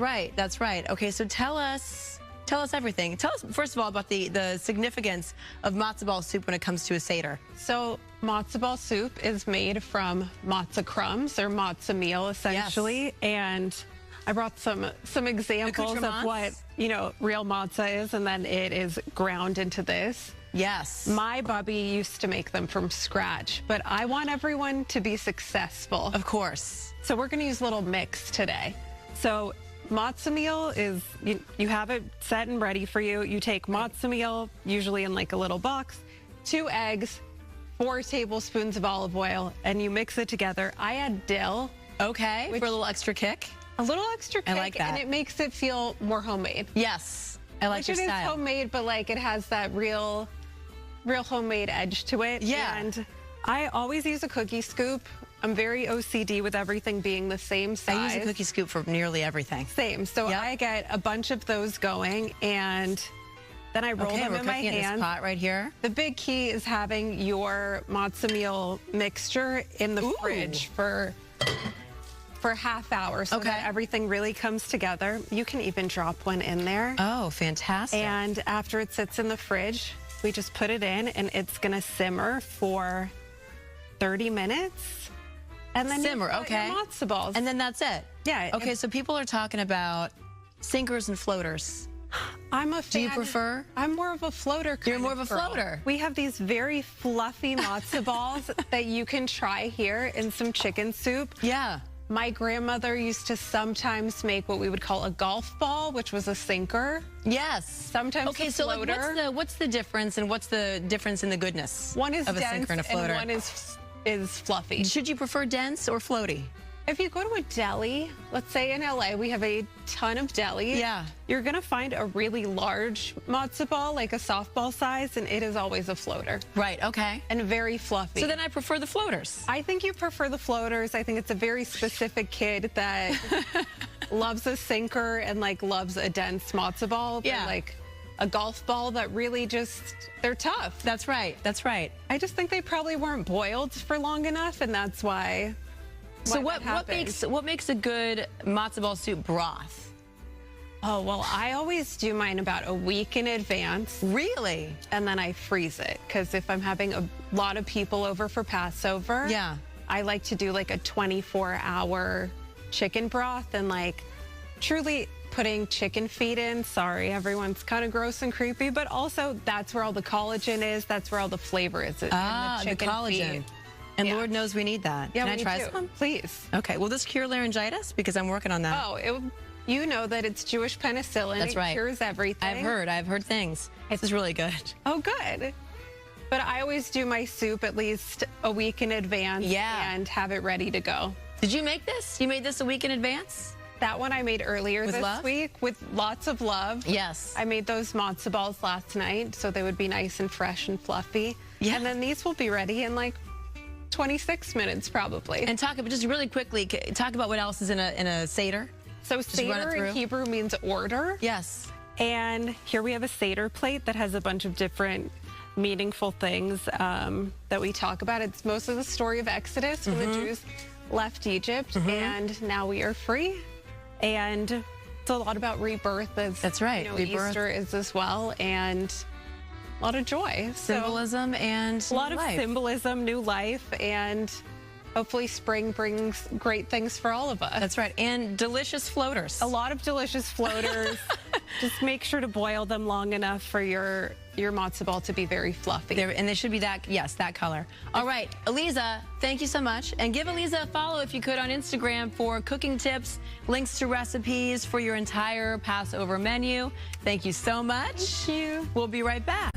Right, that's right. Okay, so tell us everything. Tell us, first of all, about the significance of matzo ball soup when it comes to a Seder. So matzo ball soup is made from matzah crumbs, or matzah meal, essentially. Yes. And I brought some examples of what, real matzah is, and then it is ground into this. Yes. My bubby used to make them from scratch, but I want everyone to be successful. Of course. So we're going to use a little mix today. So matzah meal is, you have it set and ready for you. You take matzah meal, usually in like a little box, 2 eggs, 4 tablespoons of olive oil, and you mix it together. I add dill. Okay, for a little extra kick. A little extra kick. I like that. And it makes it feel more homemade. Yes, I like your style. It is homemade, but like it has that real homemade edge to it. Yeah. And I always use a cookie scoop. I'm very OCD with everything being the same size. I use a cookie scoop for nearly everything. Same. So yep. I get a bunch of those going, and then I roll them in my hand. In this pot right here. The big key is having your matzah meal mixture in the fridge for a half hour so that everything really comes together. You can even drop one in there. Oh, fantastic. And after it sits in the fridge, we just put it in, and it's gonna simmer for 30 minutes. And then simmer, your matzo balls. And then that's it. Yeah. Okay, so people are talking about sinkers and floaters. I'm a fan. Do you prefer? I'm more of a floater kind You're more of a girl. floater. We have these very fluffy matzo balls that you can try here in some chicken soup. Yeah. My grandmother used to sometimes make what we would call a golf ball, which was a sinker. Yes. Sometimes okay, a so floater. Like what's the difference, and what's the difference in the goodness one is of a dense sinker and a floater? And one is fluffy. Should you prefer dense or floaty? If you go to a deli, let's say in LA, we have a ton of delis. Yeah. You're gonna find a really large matzo ball, like a softball size, and it is always a floater. Right, okay. And very fluffy. So then I prefer the floaters. I think you prefer the floaters. I think it's a very specific kid that loves a sinker and like loves a dense matzo ball. Yeah. Like a golf ball that really they're tough. That's right, that's right. I just think they probably weren't boiled for long enough, and that's why. So what makes a good matzo ball soup broth? Oh, well, I always do mine about a week in advance. Really? And then I freeze it, because if I'm having a lot of people over for Passover, yeah, I like to do like a 24-hour chicken broth, and like truly putting chicken feet in. Sorry, everyone's kind of gross and creepy, but also that's where all the collagen is. That's where all the flavor is. The collagen. Feet. And Lord knows we need that. Yeah, Can I try some? Please. Okay, will this cure laryngitis? Because I'm working on that. Oh, you know that it's Jewish penicillin. That's right. It cures everything. I've heard things. This is really good. Oh, good. But I always do my soup at least a week in advance and have it ready to go. Did you make this? You made this a week in advance? That one I made earlier this week with lots of love. Yes. I made those matzo balls last night, so they would be nice and fresh and fluffy. Yeah. And then these will be ready in like 26 minutes probably. And just really quickly, talk about what else is in a Seder. So Seder in Hebrew means order. Yes. And here we have a Seder plate that has a bunch of different meaningful things that we talk about. It's most of the story of Exodus when the Jews left Egypt, and now we are free. And it's a lot about rebirth, as that's right. Rebirth. Easter is as well, and a lot of joy. Symbolism and a lot of symbolism, new life, and hopefully spring brings great things for all of us. That's right. And delicious floaters. A lot of delicious floaters. Just make sure to boil them long enough for your matzo ball to be very fluffy. And they should be that color. All right, Eliza, thank you so much. And give Eliza a follow if you could on Instagram for cooking tips, links to recipes for your entire Passover menu. Thank you so much. Thank you. We'll be right back.